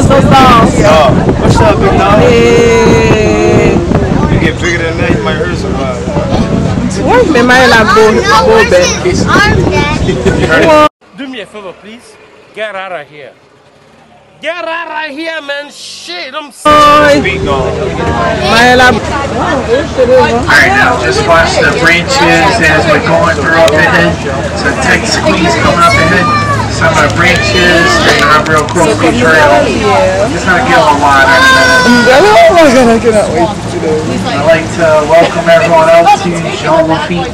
so soft. What's up, big dog? Hey. You get bigger than that, you might hurt somebody. What? Me might not go bed. Do me a favor, please. Get out of here. Get out of here, man. Shit, I'm sorry. Feet gone. Alright, now just watch the branches as we're going through up ahead. So tight squeeze coming up ahead. Some of the branches, straighten up real close to the trail. Just gonna get a little wider in a minute. I'd like to welcome everyone else to Jean Lafitte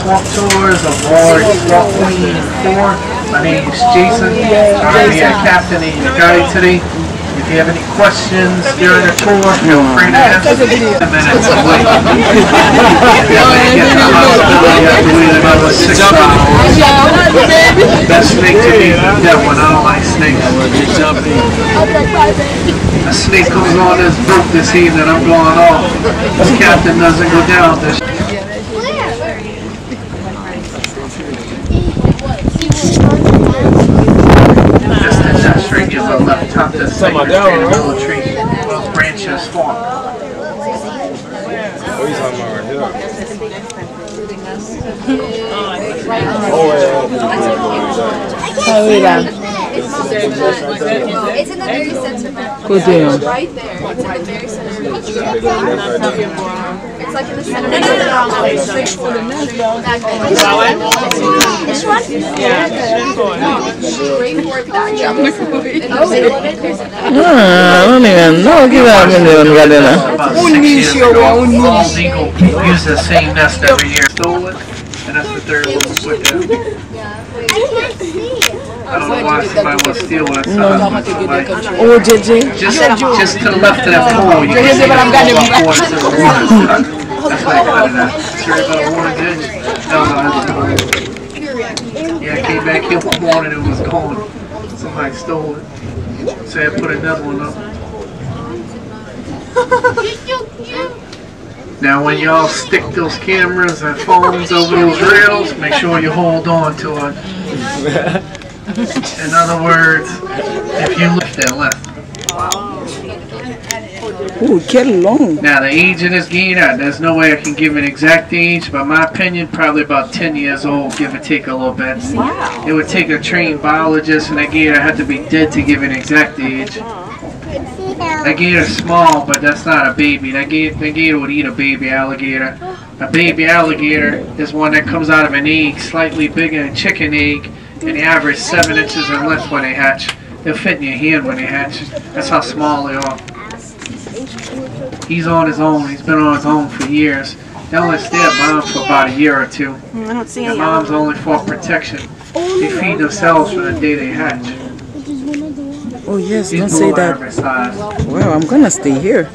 Swamp Tours aboard Swamp Queen 4. My name is Jason. I'm going to be a captain and your guide today. If you have any questions during the tour, feel free to ask. 10 minutes away. And then when you get to the hospital, you have to wait another 6 hours. Best snake to be that one. I don't like snakes. A snake comes on this boat this evening, I'm going off. This captain doesn't go down this. Just to that straight, give a left top to the sacred tree, the little tree, those branches fall. What are you talking about right here? It's in the very center. Good deal. Right there. It's in the very center. It's like in the center. This one? Yeah. I don't even know. Give that Use the same nest every year. Stole it, and that's the third one with them. I don't know why somebody wants to steal what I saw. Oh, JJ. Just to the left of that pole, you can see the pole to the water. That's why I cut it out. Sure about a water ditch? No. Yeah, I came back here one morning and it was gone. Somebody stole it. So I put another one up. Now when y'all stick those cameras and phones over those rails, make sure you hold on to it. In other words, if you lift that left. Ooh, get along. Now the age of this gator, there's no way I can give an exact age, but my opinion, probably about 10 years old, give or take a little bit. Wow. It would take a trained biologist and that gator had to be dead to give an exact age. That gator's small, but that's not a baby. That gator would eat a baby alligator. A baby alligator is one that comes out of an egg, slightly bigger than a chicken egg, and they average 7 inches in length when they hatch. They'll fit in your hand when they hatch. That's how small they are. He's on his own. He's been on his own for years. They only stay at mom for about a year or two. The mom's only for protection. They feed themselves from the day they hatch. Oh yes, don't say that. Well, I'm gonna stay here.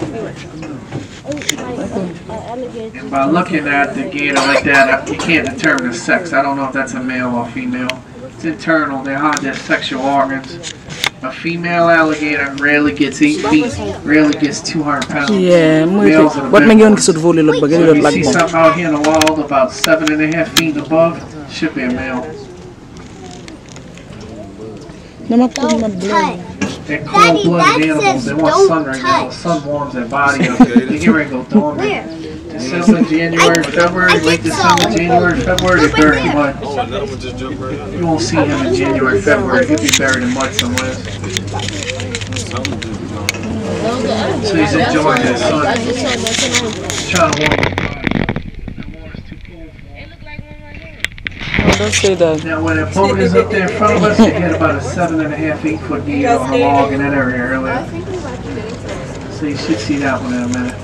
And by looking at the gator like that, you can't determine the sex. I don't know if that's a male or female. It's internal. They hide their sexual organs. A female alligator rarely gets 8 feet, rarely gets 200 pounds. Yeah, what make you so if you see something out here in the wild about 7.5 feet above, should be a male. They're cold-blooded animals. They want sun right now. The sun warms their body up. They get ready to go dormant. December, January, February, late December, January, February, they bury in mud. You won't see him in January, February. He'll be buried in mud somewhere. So he's enjoying his sun. Trying to warm his body. The water's too cold for him. Don't say that. Now when that boat is up there in front of us, they had about a 7.5, 8 foot gator on the log in that area earlier. So you should see that one in a minute.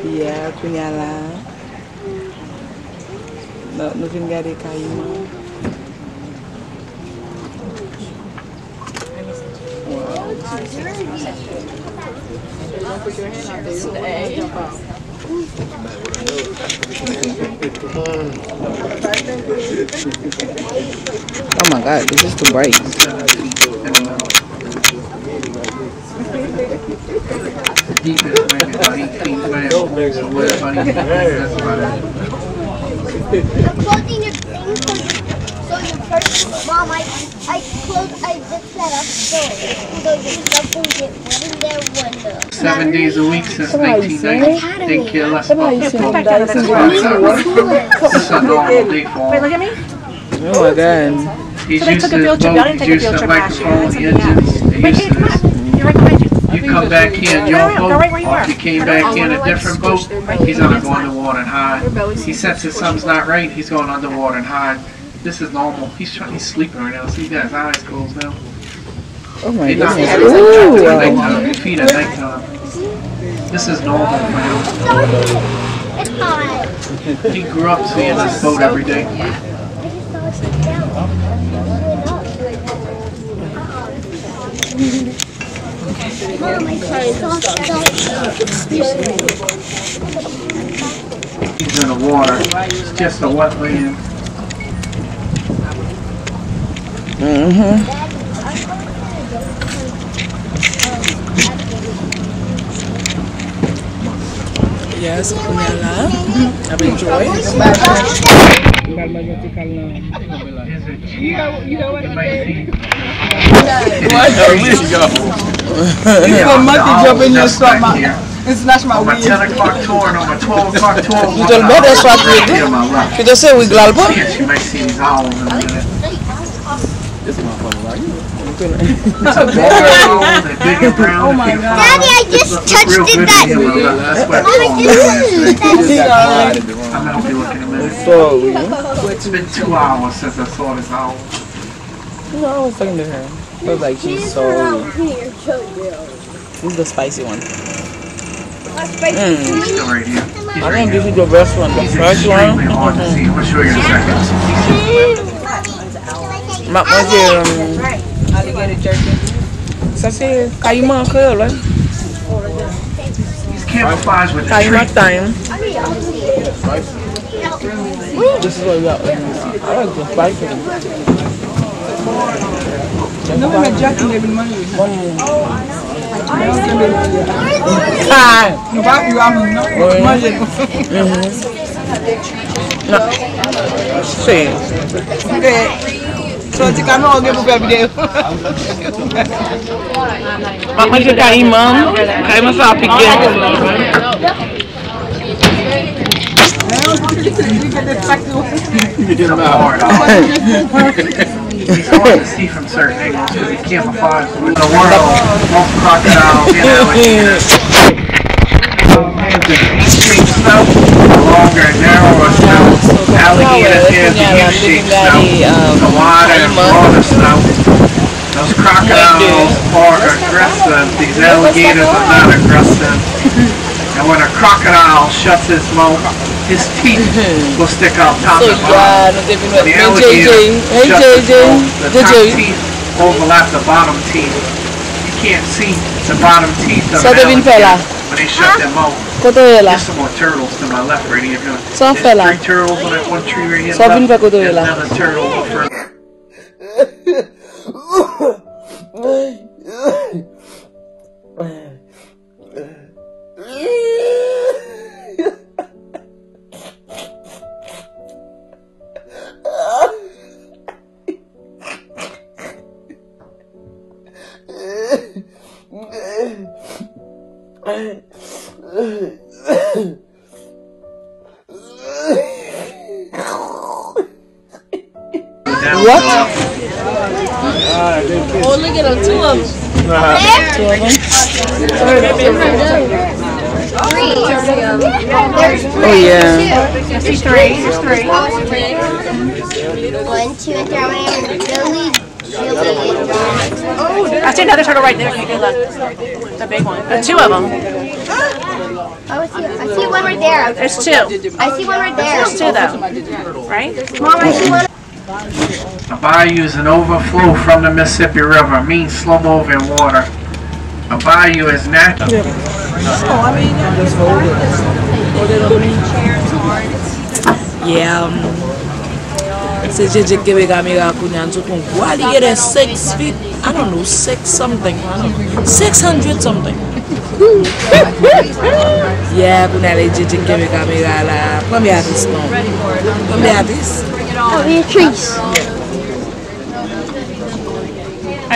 Yeah, kunyala. No, nothing got it, kaiman. Put your hand out there. Oh my God, this is too bright. Deep is maybe about 8 feet away. So we're about 8 feet. That's about it. You're closing your thing so your first Mom, I just set up so get one in their window. 7 days a week since 1990. They care less about football. This is This is a normal day for Wait, look him. at me. Oh my god. He's So they used took to a his field trip. boat, Y'all didn't he's take a used field to trip last year. microphone, the engines. They're Wait, used to this. you're right behind you. You come back here in your boat, Go right where you or are. if you came back in a different boat, he's gonna go underwater and hide. He senses something's not right, he's going underwater and hide. This is normal. He's sleeping right now. See, he got his eyes closed now. Oh my They knock his goodness. head at Ooh. nighttime. They feed at nighttime. This is normal for him. It's hot. He grew up seeing this boat every day. Mom, I saw He's in the water. It's just a wetland. Yes, Kunala. I've enjoyed. You got a monkey jump in here and start my and snatch my On my wig. 10 o'clock tour and on my 12 o'clock tour. You told me that's what we do. You just say we glad boy. Yes, you might see these owls in a minute. They're big and brown. Oh my God. Daddy, I just touched Real it good that. in here. That's why Mom, I it's just I'm gonna help you look in a minute. So, It's been 2 hours since I saw this owl. no, I was talking to her. I was like, she's so. This is the spicy one. He's still right here. He's I right think here. this is the best one. The He's first one. extremely hard to see. I'm gonna show you in a second. Alligator jerky. Ça c'est kaiman creole, right? He's camouflaged with the Kaiman tree. time. This is what we got. I like the spicy one. No, I'm not jerky every money. Time. No, Sim. So the camera will give every day. Mas de kaiman só pequeno. He's hard to see from certain angles because he's camouflaged. In the world, most crocodiles and alligators have the U-shaped snout, the longer and narrower snout. Alligators have the U-shaped snout, the wider and broader snout. Those crocodiles are aggressive. These alligators are not aggressive. And when a crocodile shuts his mouth, his teeth will stick out top and bottom. The alligator shuts his mouth, the top teeth overlap the bottom teeth. You can't see the bottom teeth of an alligator when they shut their mouth. There's some more turtles to my left right here. There's 3 turtles on that one tree right here. There's another turtle over further. What? Oh, look at them, 2 of them. Oh yeah. There's 3. There's 3. 1, 2, and 3. I see another turtle right there. You can look. The big one. There's 2 of them. Oh, I see one right there. There's 2. I see one right there. There's 2 though. Right? Mom, I see one. A bayou is an overflow from the Mississippi River, means slow moving water. A bayou is natural. Yeah. C'est JJ Québec Amira Kunyan to Kung. Why did you get 6 feet? I don't know, 6 something. I don't know. 600 something. Yeah, Kunale JJ Québec Amira la. Combien à this non? Combien à this? Oh, we have trees.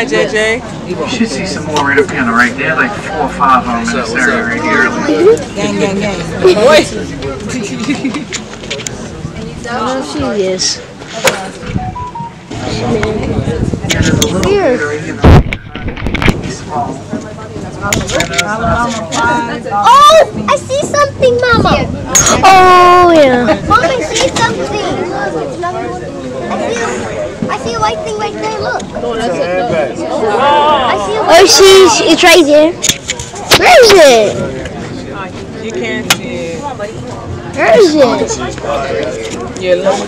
Hi, JJ. You should see some more right up here on the right. There are like 4 or 5 of them in this area right here. Gang, gang, gang. Oh, she is. Yeah, there's a little bit right here. Small. Oh, I see something, Mama. Oh, yeah. Mom, I see something. I see a white thing right there. Look. I see a white thing. It's right there. Where is it? You can't see it. Where is it? Yeah, look.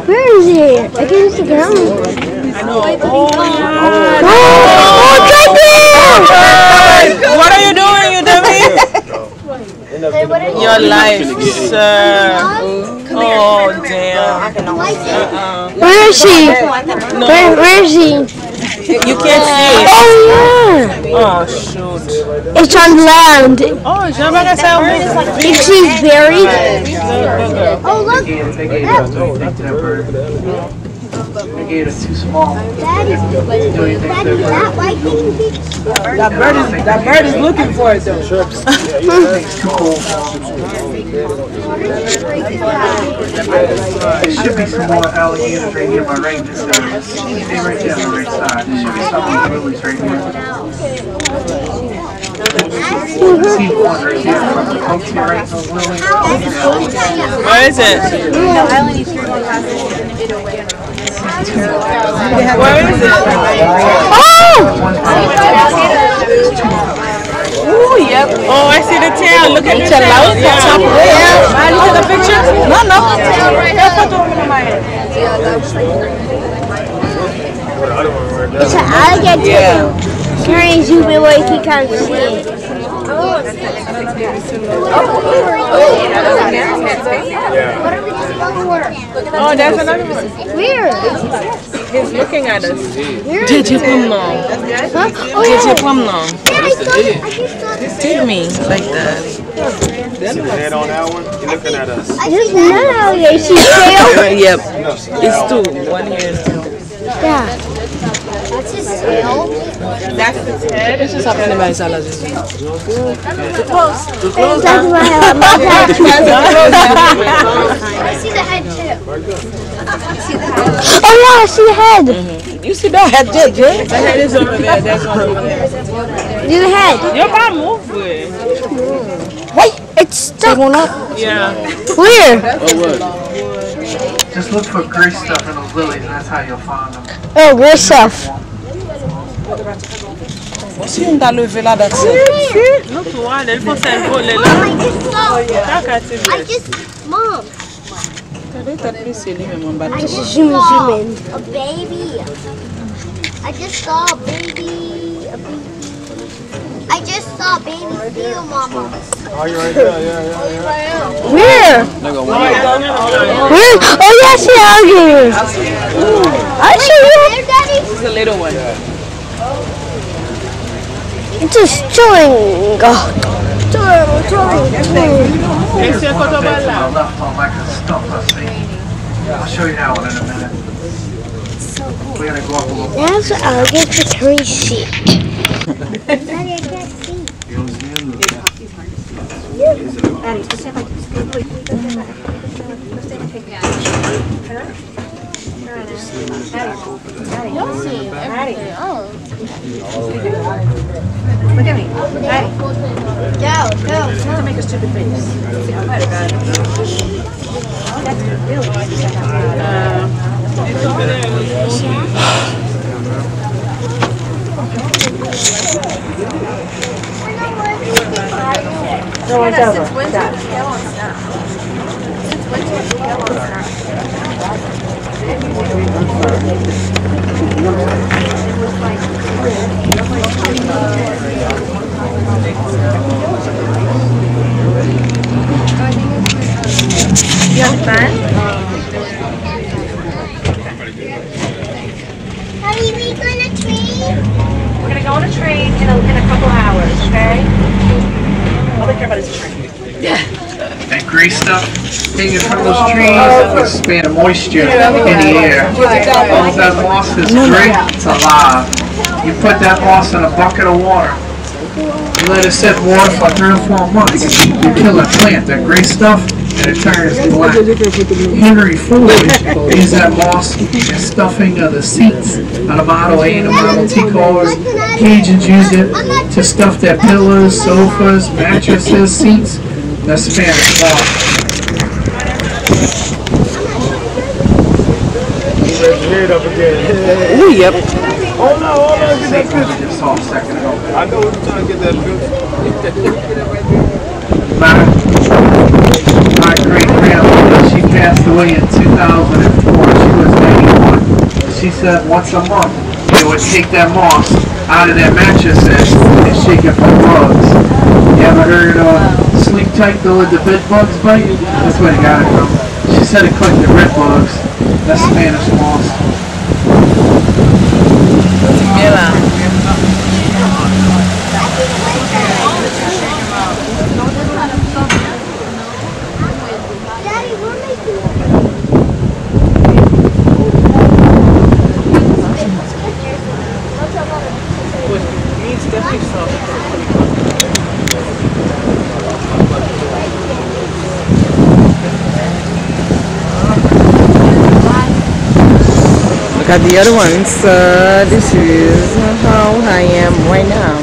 Where is it? I can't see the ground. I know. Oh, it's right there! What are you doing, you dummy? Your life, sir. Oh, damn. Where is she? Where is she? You can't see it. Oh, yeah. Oh, shoot. It's on land. Oh, Jean-Baptiste said If she's buried. Oh, look. The gate is too small. Daddy, that white thing. That bird is looking for it though. It's too cold. There should be some more alligators right here in my right. This area. Stay right there on the right side. There should be some more lilies right here. See one right here from the coat to your right. Those lilies. Where is it? Where is it? Oh, yep. Oh, I see the tail. Look at the tail. Yeah. Look at the picture. No. It's an alligator. Yeah. Can you zoom in where you can't see it? Oh, there's another one. Where? He's looking at us. Where? Plum now. Huh? Oh, JJ yeah. Plum now. Yeah, I saw it. I just saw it. Take me like that. See the head on that one? You're looking at us. There's another alligator. She's tail. Yep. It's 2. 1 here. Yeah. That's his tail. That's his head. This is happening by salad. That's why I have my I see the head too. Oh yeah, I see the head. You see that head, JJ? The head is over there. There's one over there. Do the head. Your bar move with. Wait, it's stuck. Yeah. Where? Just look for gray stuff in those lilies, and that's how you'll find them. Oh, great stuff. Si on t'a levé là, that's it. Look to one, il faut s'envoler là. Mom, Cadê ta pisse lui même en bas? I just saw a baby. I just saw a baby. I just saw a baby seal, Mama. Oh, you're right there. Yeah. Where? Where? Oh yeah, I see alligators. I see you. Daddy. This is a little one. It's just chilling. Esse é quando On like a stump, I see. I'll show you that one in a minute. We're gonna go up a little. That's alligator curry sheep. Daddy, I can't see. Look at me. Daddy. Go. Don't make a stupid face. That's really No one's over. Since winter, yellow's not. Since winter, yellow's not. You have fun? Honey, we go on a train? We're going to go on a train in a couple hours, okay? All they care about is the train. Thank gray stuff hanging from those trees and expand the moisture in the air. All of that moss is gray, it's alive. You put that moss in a bucket of water. You let it sit water for 3 or 4 months. You kill a plant, that gray stuff, and it turns black. Henry Ford used that moss and stuffing of the seats of the Model A and the Model T cars. Cajuns used it to stuff their pillows, sofas, mattresses, seats. That's Spanish moss. Ooh, yep. Hold on, get that I just saw a second ago. I know we're trying to get that picture. My great-grandmother, she passed away in 2004. She was 91. She said once a month they would take that moss out of their mattresses and shake it for bugs. You ever heard sleep tight, don't let the bed bugs bite? That's where they got it from. She said it collected red bugs. That's Spanish moss. Look at the other ones. This is how I am right now.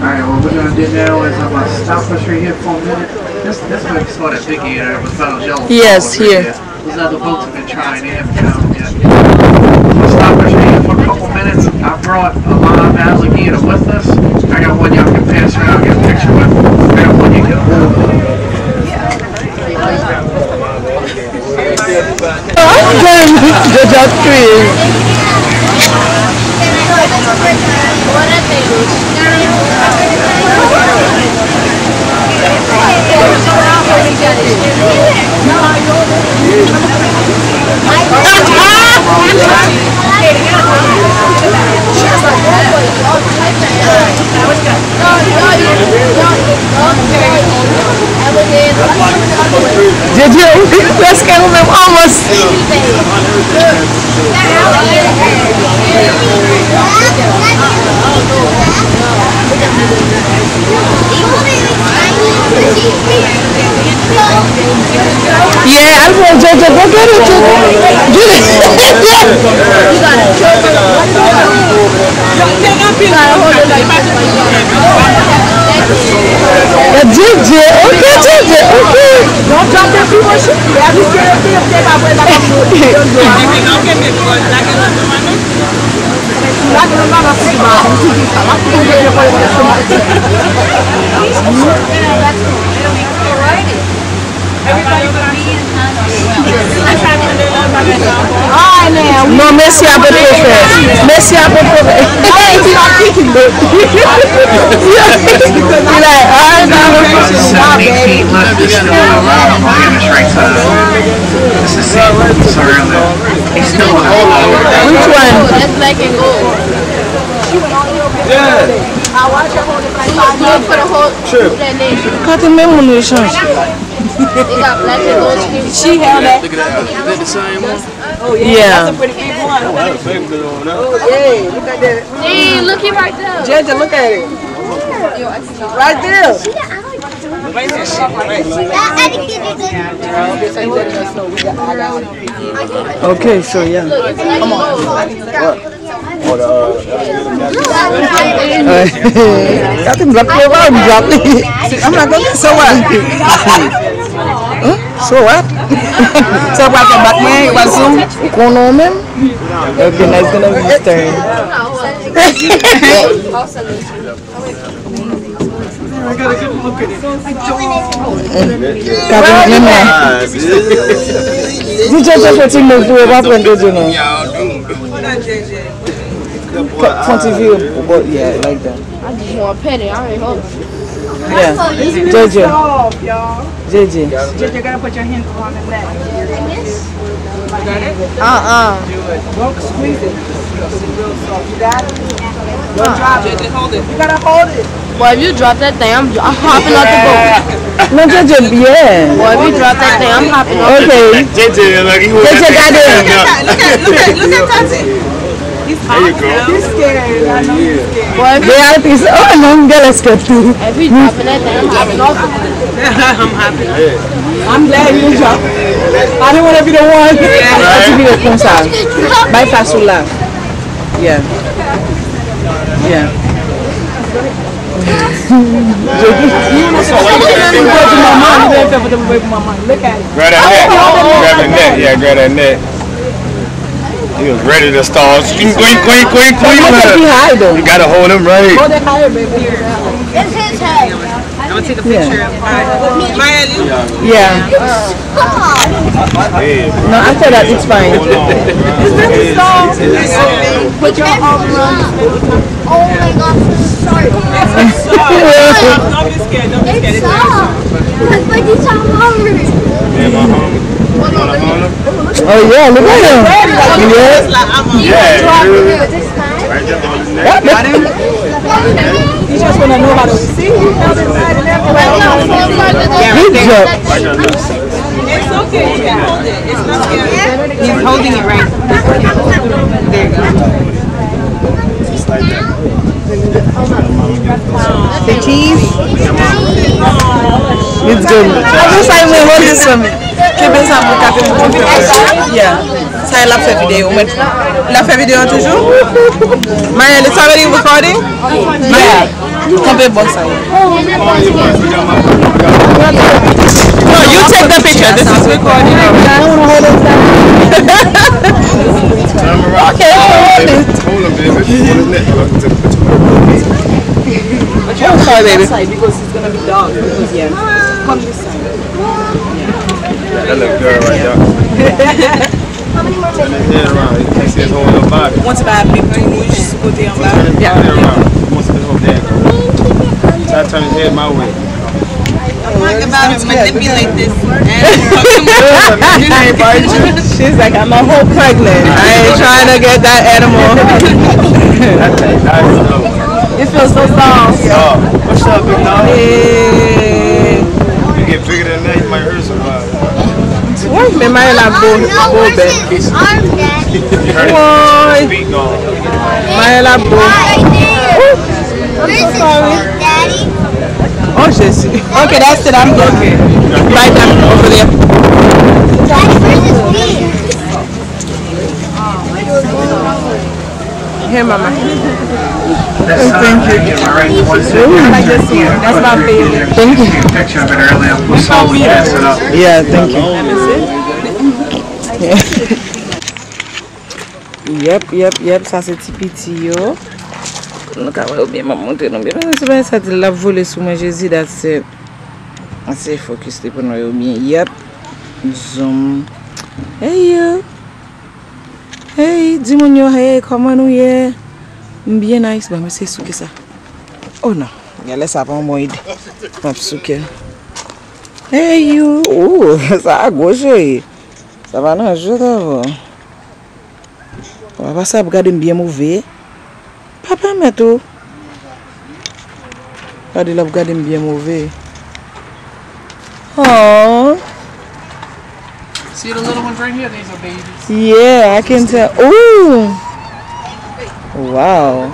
Alright, what we're gonna do now is I'm gonna stop us right here for a minute. This way we saw that big eater with those yellow Yes, flowers right here. there. Those other boats have been trying, they haven't found them yet. We'll stop us right here for a couple minutes. I brought a live alligator with us. I got one y'all can pass around, get a picture with. I got one you can hold. The job tree. Did you? Let's get them almost. Yeah, I'll go, Jojo. Go get it, Jojo. JJ, okay, JJ, okay. Don't drop that people shit. Yeah, just get up there, stay by where I'm no, merci à peu près. Merci à peu près. He's not thinking, but he's like, I know. 70 feet left to still around on his right side. This is it. Sorry on that. He's still on the Which one? That's black and gold. Yeah. I watch her hold it like 5 minutes for the whole that nation. Quand tu même mon échange. They got black and gold skin. She held that. Look at that. Is that the same one? Oh yeah. Oh, that's baby good on that. Hey, look at that. Hey, look him right there. JJ, look at it. Right there. Okay, so yeah. Come on. I can block your arm, drop it. I'm not going to. So what? Huh? So what? So what? The Batman was Zoom? Going on him? Okay, now it's going to be his turn. I got a good look at it. You just have to move to a weapon, did you know? Point of view, but yeah, like that. I just want to pet it. I already hope. Yeah, JJ. JJ. JJ, gotta put your hand on the neck. Do it. Don't squeeze it. Don't drop it. Hold it. You gotta hold it. Boy, if you drop that thing, I'm hopping off the boat. No, JJ, yeah. Boy, if you drop that thing, I'm hopping off the boat. Okay. JJ, look, he was JJ got it. Look at Tati. There you go. He's scared. I know he's scared. Boy, if They are pieces. Oh, no, girl, let's get too. if you dropping that thing, I'm hopping off the boat. I'm happy. I'm glad you dropped. I didn't want to be the one. I to be the sponsor. By Fasula. Yeah. Yeah. Look at it. Grab that net. Grab the net. Yeah, grab that net. He was ready to start. Queen. You gotta hold him right. Hold it higher, baby. It's his head. I'm gonna take a picture of Maya. Yeah. No, after that it's fine. It's really soft. Put your arm around. Oh my gosh, sorry. It's soft. Don't be scared. Don't be scared. It's soft. Because my teeth are hard. Yeah, my homie. You wanna hold him? Oh yeah, look at him. Yeah. Right there on his neck. You just wanna know how to see. You held it tight and everything. Good job. It's okay. You can hold it. It's not scary. He's holding it right. There you go. Just like that. The cheese. It's good. I wish I would hold this for me. Keep it some yeah. Ça il a fait vidéo. Il a fait vidéo toujours. Maya, it's already recording. Maya, compare box. No, you take the picture. This is recording. Okay, hold it. Hold him, baby. I'm sorry, baby. Because it's gonna be dark. Yeah. Come this side. That little girl right there. Turn his head around. You can't see his whole little body. Want to buy a big douche, put it on Turn his body around. He wants his whole dad. Try to turn his head my way. I'm talking about to manipulate this. She's like, I'm a whole pregnant. I ain't trying to get that animal. It feels so soft. What's up, big dog? Hey. You get bigger than that, you might hurt somebody. What? Me might like both. Where's his arm, Daddy? Why? Feet gone. My like both. Right there. Where's his arm, Daddy? Oh, Jesse. Okay, that's it. I'm good. Right down over there. Daddy, where's his feet? Here, Mama. Thank you. I like this one. That's my favorite. Thank you. Picture of it earlier. We'll slowly pass it up. Yeah, thank you. Yep, ça c'est petit yo. Nous avons bien monter non bien. C'est pas ça de la voler sous moi Jésus that's assez focus pour nous bien. Yep. Zoom. Hey yo. Hey, dis-moi hey, comment nous est? Bien nice, bah mais c'est souke ça. Oh non, laisse ça pas moi aider. Pas souke. Hey you. Oh, ça à gauche. Ça va non, je t'avoue. On va passer à regarder bien mauvais. Papa mais tout. Regardez là, regarder bien mauvais. Oh. See the little ones right here? These are babies. Yeah, I can tell. Oh. Wow.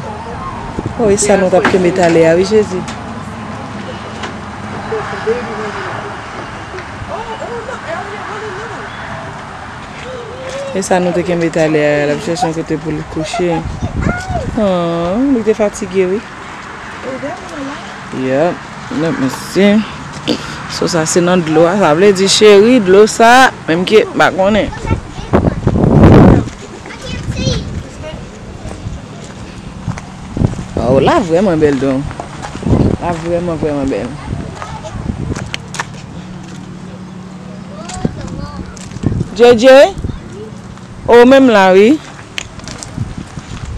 Oh, isso não tá porque me tá ali, oui, Jésus. Isso não tá que me tá ali, la cherche que te pour le coucher. Oh, il était fatigué, oui. Yeah, let me see. So ça c'est non de l'eau, ça veut dire chérie, de l'eau ça, même que bah connaît. Oh, là vraiment belle donc. Là vraiment belle. JJ? Oh, même là, oui.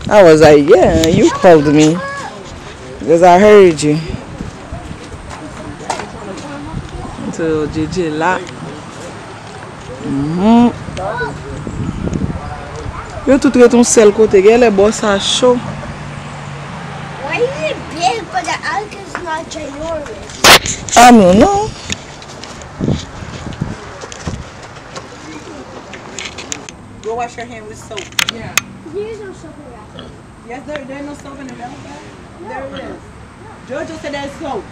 I was like, yeah, you called me. Because I heard you. So, JJ là. Yo tout est ton seul côté. Regarde les boss à chaud. Why is it big but the alg is not ginormous? I don't know. Go wash your hand with soap. There's no soap around. Yes, there's no soap in the belt bag. There it is. Jojo said there's soap.